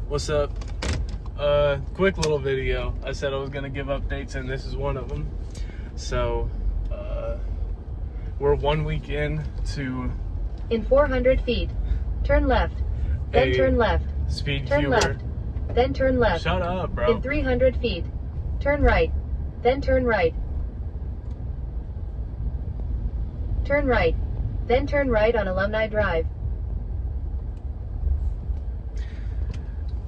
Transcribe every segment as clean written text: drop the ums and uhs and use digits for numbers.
What's up? Quick little video. I said I was gonna give updates, and this is one of them. So, we're 1 week in to... In 400 feet, turn left, then turn left, speed turn cuber. left, then turn left. Shut up, bro. In 300 feet, turn right, then turn right. Turn right, then turn right on Alumni Drive.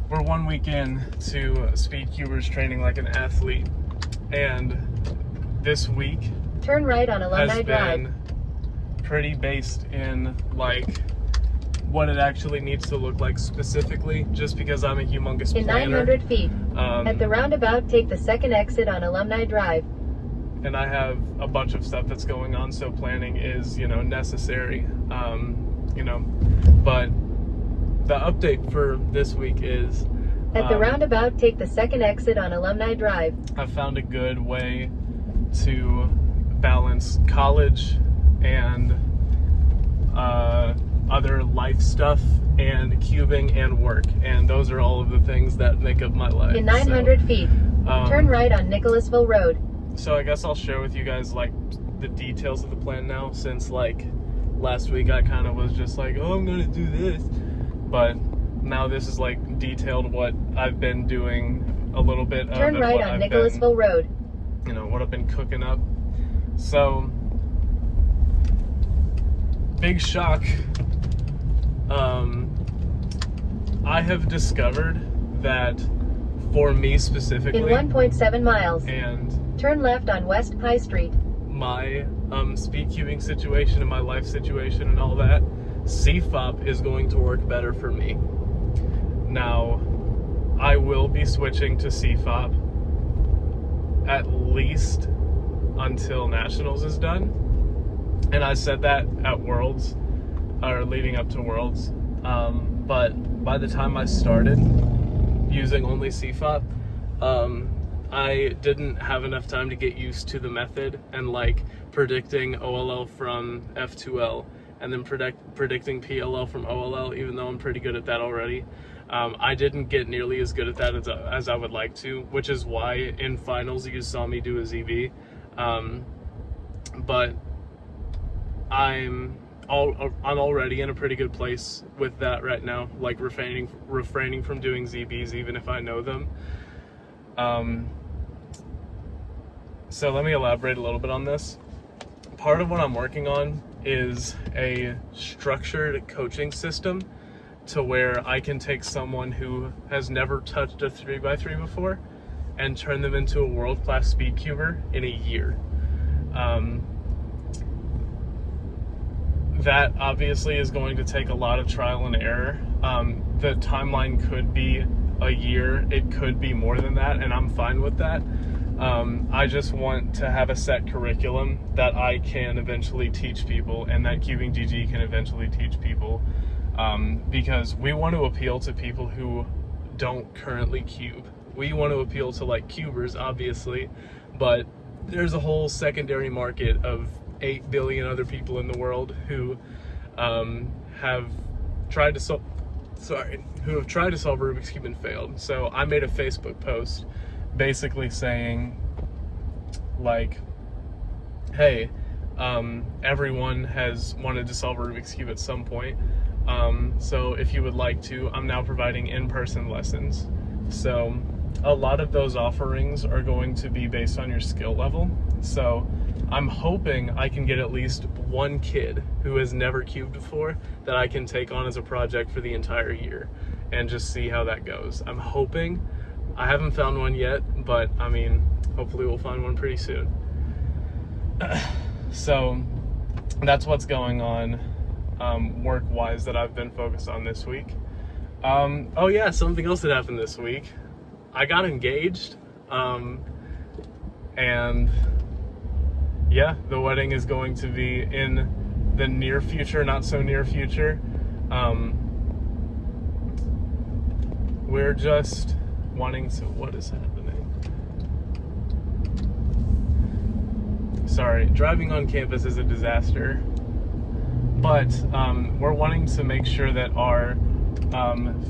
We're 1 week in to speed cubers training like an athlete, and this week Turn right on Alumni has Drive. been pretty based in like what it actually needs to look like specifically, just because I'm a humongous In planner. 900 feet, at the roundabout, take the second exit on Alumni Drive. And I have a bunch of stuff that's going on, so planning is, necessary. But the update for this week is At the roundabout, take the second exit on Alumni Drive. I found a good way to balance college and other life stuff and cubing and work, and those are all of the things that make up my life. In 900 feet, turn right on Nicholasville Road. So I guess I'll share with you guys like the details of the plan now, since like last week I kind of was just like, oh, I'm gonna do this, but now this is like detailed what I've been doing a little bit of. Turn right on Nicholasville Road. What I've been cooking up. So, big shock. I have discovered that for me specifically, In 1.7 miles, and turn left on West High Street. my speed cubing situation and my life situation and all that, CFOP is going to work better for me. Now, I will be switching to CFOP at least until Nationals is done. And I said that at Worlds, or leading up to Worlds. But by the time I started using only CFOP, I didn't have enough time to get used to the method and like predicting OLL from F2L and then predicting PLL from OLL, even though I'm pretty good at that already. I didn't get nearly as good at that as I would like to, which is why in finals you saw me do a ZB. But I'm already in a pretty good place with that right now, like refraining from doing ZBs even if I know them. So let me elaborate a little bit on this. Part of what I'm working on is a structured coaching system to where I can take someone who has never touched a 3x3 before and turn them into a world-class speed cuber in a year. That obviously is going to take a lot of trial and error. The timeline could be a year, it could be more than that, and I'm fine with that. I just want to have a set curriculum that I can eventually teach people, and that Cubing GG can eventually teach people, because we want to appeal to people who don't currently cube. We want to appeal to like cubers, obviously, but there's a whole secondary market of 8 billion other people in the world who have tried to solve Rubik's Cube and failed. So I made a Facebook post basically saying like, hey, everyone has wanted to solve a Rubik's Cube at some point. So if you would like to, I'm now providing in-person lessons. So a lot of those offerings are going to be based on your skill level. So I'm hoping I can get at least one kid who has never cubed before that I can take on as a project for the entire year and just see how that goes. I'm hoping. I haven't found one yet, but I mean, hopefully we'll find one pretty soon. So that's what's going on work-wise that I've been focused on this week. Oh yeah, something else that happened this week. I got engaged, and yeah, the wedding is going to be in the near future, not so near future. We're just wanting to, what is happening? Sorry, driving on campus is a disaster. But we're wanting to make sure that our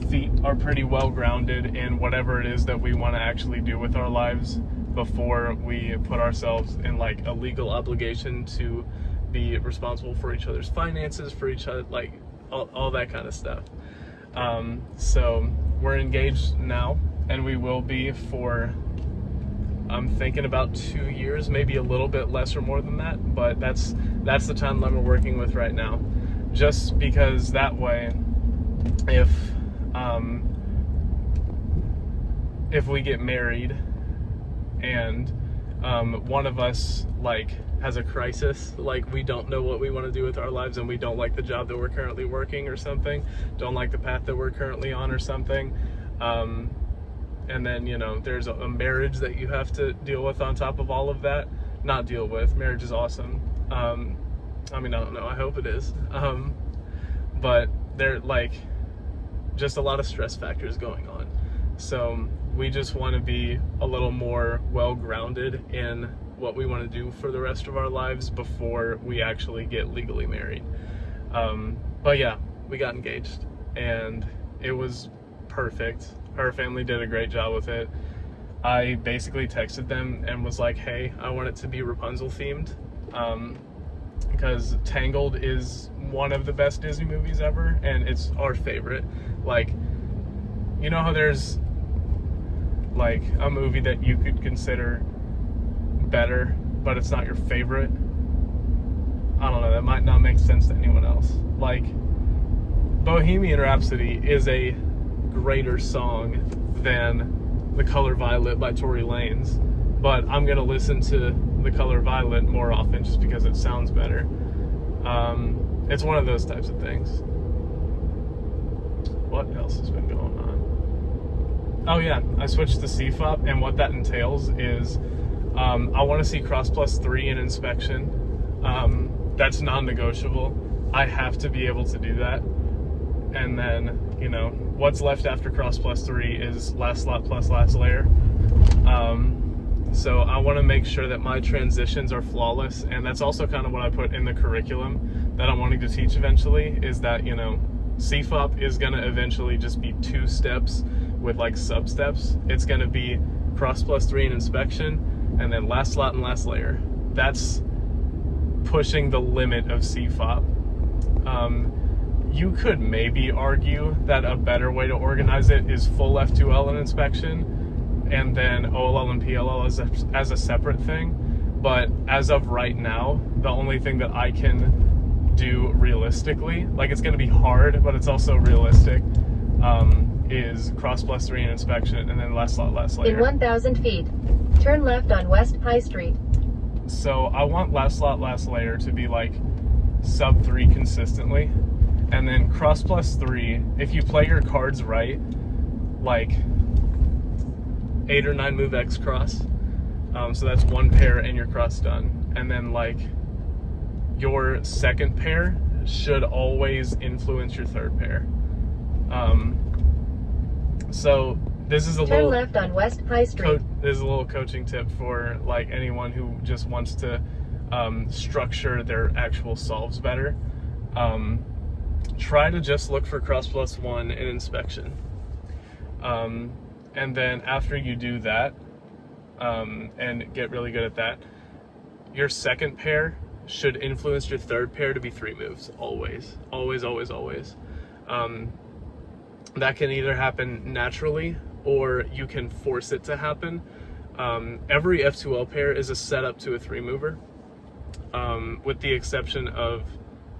feet are pretty well grounded in whatever it is that we want to actually do with our lives before we put ourselves in like a legal obligation to be responsible for each other's finances, for each other, like all that kind of stuff. So we're engaged now, and we will be for, I'm thinking about 2 years, maybe a little bit less or more than that, but that's the timeline we're working with right now. Just because that way, if we get married and one of us like has a crisis, like we don't know what we want to do with our lives and we don't like the job that we're currently working or something, don't like the path that we're currently on or something, and then there's a marriage that you have to deal with on top of all of that. Not deal with, marriage is awesome. I don't know, I hope it is, but there like just a lot of stress factors going on. So we just want to be a little more well-grounded in what we want to do for the rest of our lives before we actually get legally married. But yeah, we got engaged and it was perfect. Her family did a great job with it. I basically texted them and was like, hey, I want it to be Rapunzel themed, because Tangled is one of the best Disney movies ever, and it's our favorite. Like, you know how there's like a movie that you could consider better, but it's not your favorite? I don't know, that might not make sense to anyone else. Like, Bohemian Rhapsody is a greater song than The Color Violet by Tory Lanez, but I'm gonna listen to The Color Violet more often just because it sounds better. It's one of those types of things. What else has been going on? Oh yeah, I switched to CFOP, and what that entails is I want to see Cross Plus 3 in inspection. That's non-negotiable. I have to be able to do that. And then, what's left after Cross Plus 3 is last slot plus last layer. So I want to make sure that my transitions are flawless, and that's also kind of what I put in the curriculum that I'm wanting to teach eventually, is that, CFOP is going to eventually just be 2 steps with like sub-steps. It's going to be Cross Plus 3 in inspection, and then last slot and last layer. That's pushing the limit of CFOP. You could maybe argue that a better way to organize it is full F2L in inspection, and then OLL and PLL as a separate thing. But as of right now, the only thing that I can do realistically, like it's going to be hard, but it's also realistic, is Cross Plus 3 in inspection, and then last slot, last layer. In 1,000 feet, turn left on West High Street. So I want last slot, last layer to be like sub 3 consistently. And then Cross Plus 3, if you play your cards right, like 8 or 9 move X cross. So that's 1 pair and your cross done. And then like your second pair should always influence your third pair. So this is a turn left on West High Street. This is a little coaching tip for like anyone who just wants to structure their actual solves better. Try to just look for Cross Plus 1 in inspection. And then after you do that, and get really good at that, your second pair should influence your third pair to be 3 moves. Always. Always, always, always. That can either happen naturally or you can force it to happen. Every F2L pair is a setup to a 3 mover, with the exception of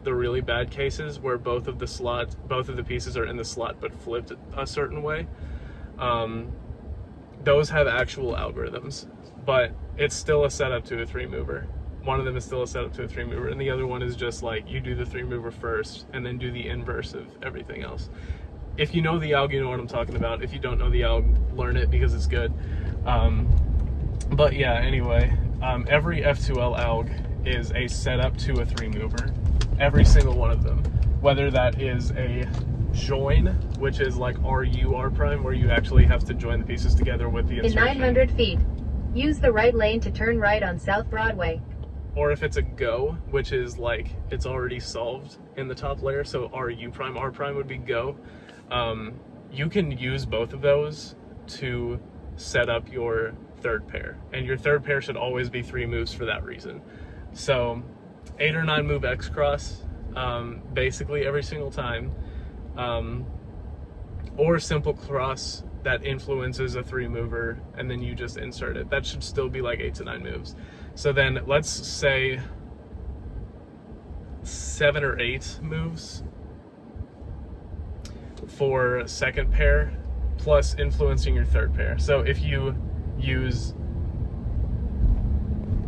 the really bad cases where both of the pieces are in the slot but flipped a certain way. Those have actual algorithms, but it's still a setup to a 3 mover. One of them is still a setup to a 3 mover, and the other one is just like you do the 3 mover first and then do the inverse of everything else. If you know the alg, you know what I'm talking about. If you don't know the alg, learn it because it's good. But yeah, anyway, every F2L alg is a setup to a 3 mover. Every single one of them. Whether that is a join, which is like RU R prime, where you actually have to join the pieces together with the insertion. In 900 feet, use the right lane to turn right on South Broadway. Or if it's a go, which is like it's already solved in the top layer, so RU prime, R prime would be go. You can use both of those to set up your third pair, and your third pair should always be 3 moves for that reason. So 8 or 9 move X cross, basically every single time, or simple cross that influences a 3 mover, and then you just insert it. That should still be like 8 to 9 moves. So then let's say 7 or 8 moves for second pair, plus influencing your third pair. So if you use,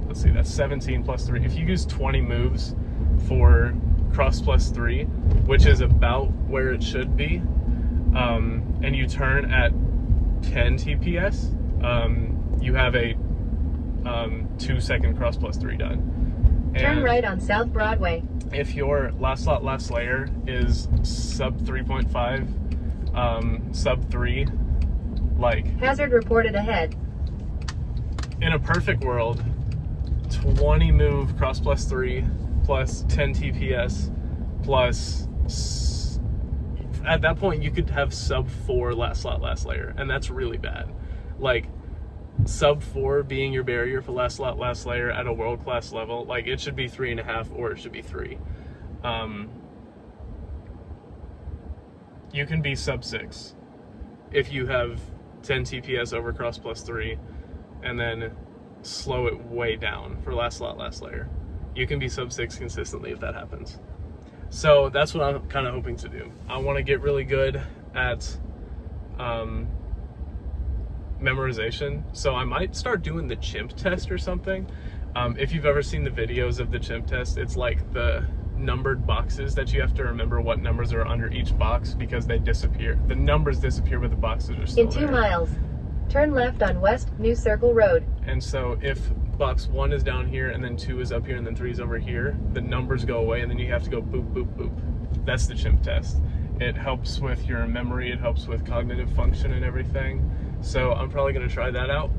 let's see, that's 17 plus 3. If you use 20 moves for cross plus 3, which is about where it should be, and you turn at 10 TPS, you have a 2-second cross plus 3 done. Turn right on South Broadway. If your last slot, last layer is sub 3.5, sub 3, like... Hazard reported ahead. In a perfect world, 20 move cross plus 3 plus 10 TPS plus... At that point, you could have sub 4 last slot, last layer, and that's really bad. Like, sub 4 being your barrier for last slot, last layer at a world-class level, like, it should be 3.5 or it should be 3. You can be sub 6 if you have 10 TPS over cross plus 3 and then slow it way down for last slot, last layer. You can be sub 6 consistently if that happens. So that's what I'm kind of hoping to do. I want to get really good at memorization. So I might start doing the chimp test or something. If you've ever seen the videos of the chimp test, it's like the numbered boxes that you have to remember what numbers are under each box because they disappear. The numbers disappear, but the boxes are still there. In 2 miles, turn left on West New Circle Road. And so if box 1 is down here and then 2 is up here and then 3 is over here, the numbers go away and then you have to go boop, boop, boop. That's the chimp test. It helps with your memory, it helps with cognitive function and everything. So I'm probably going to try that out.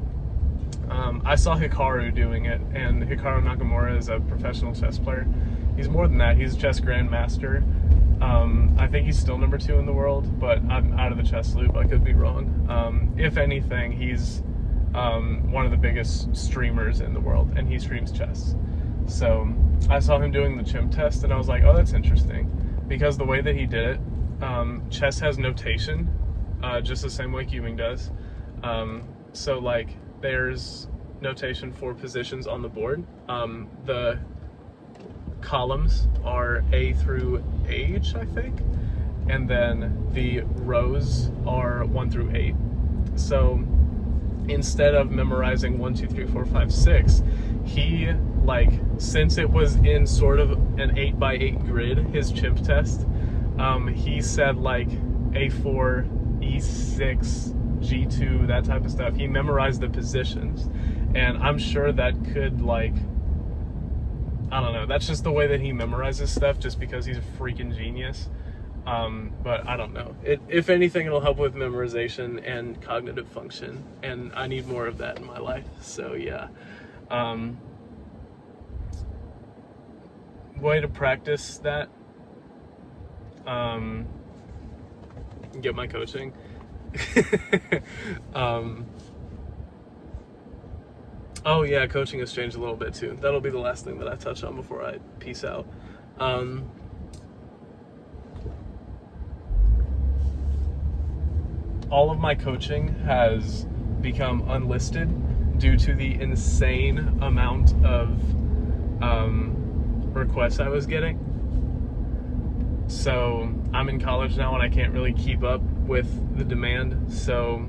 I saw Hikaru doing it, and Hikaru Nakamura is a professional chess player. He's more than that, he's a chess grandmaster. I think he's still number 2 in the world, but I'm out of the chess loop, I could be wrong. If anything, he's one of the biggest streamers in the world, and he streams chess. So I saw him doing the chimp test, and I was like, oh, that's interesting, because the way that he did it, chess has notation, just the same way cubing does. So like there's notation for positions on the board. The columns are A through H, I think, and then the rows are 1 through 8. So instead of memorizing 1, 2, 3, 4, 5, 6, he, like, since it was in sort of an 8x8 grid, his chimp test, he said like A4, E6, G2, that type of stuff. He memorized the positions, and I'm sure that could, like, I don't know, that's just the way that he memorizes stuff, just because he's a freaking genius. But I don't know. If anything, it'll help with memorization and cognitive function, and I need more of that in my life. So yeah. Way to practice that. Get my coaching. Oh yeah, coaching has changed a little bit too. That'll be the last thing that I touch on before I peace out. All of my coaching has become unlisted due to the insane amount of requests I was getting. So I'm in college now and I can't really keep up with the demand, so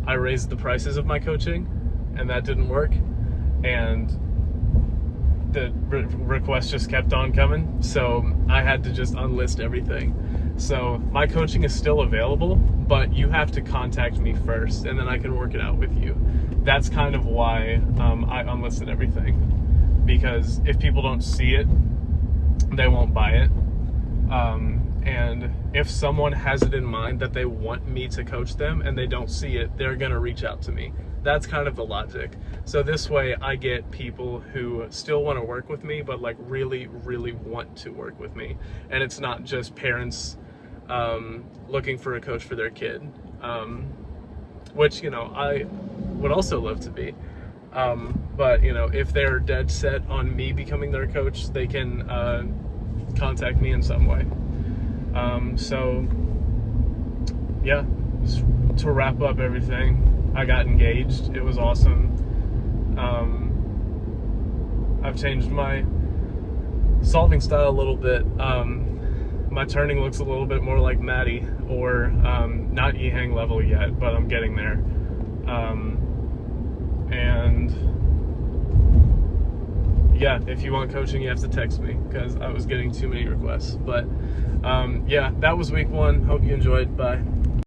I raised the prices of my coaching, and that didn't work, and the requests just kept on coming, so I had to just unlist everything. So my coaching is still available, but you have to contact me first, and then I can work it out with you. That's kind of why I unlisted everything, because if people don't see it, they won't buy it. And if someone has it in mind that they want me to coach them and they don't see it, they're gonna reach out to me. That's kind of the logic. So this way I get people who still want to work with me, but like really, really want to work with me. And it's not just parents looking for a coach for their kid, which, you know, I would also love to be. But, you know, if they're dead set on me becoming their coach, they can contact me in some way. So, yeah, to wrap up everything, I got engaged. It was awesome. I've changed my solving style a little bit. My turning looks a little bit more like Maddie, or not E-Hang level yet, but I'm getting there. And yeah, if you want coaching, you have to text me, because I was getting too many requests. But yeah, that was week 1. Hope you enjoyed. Bye.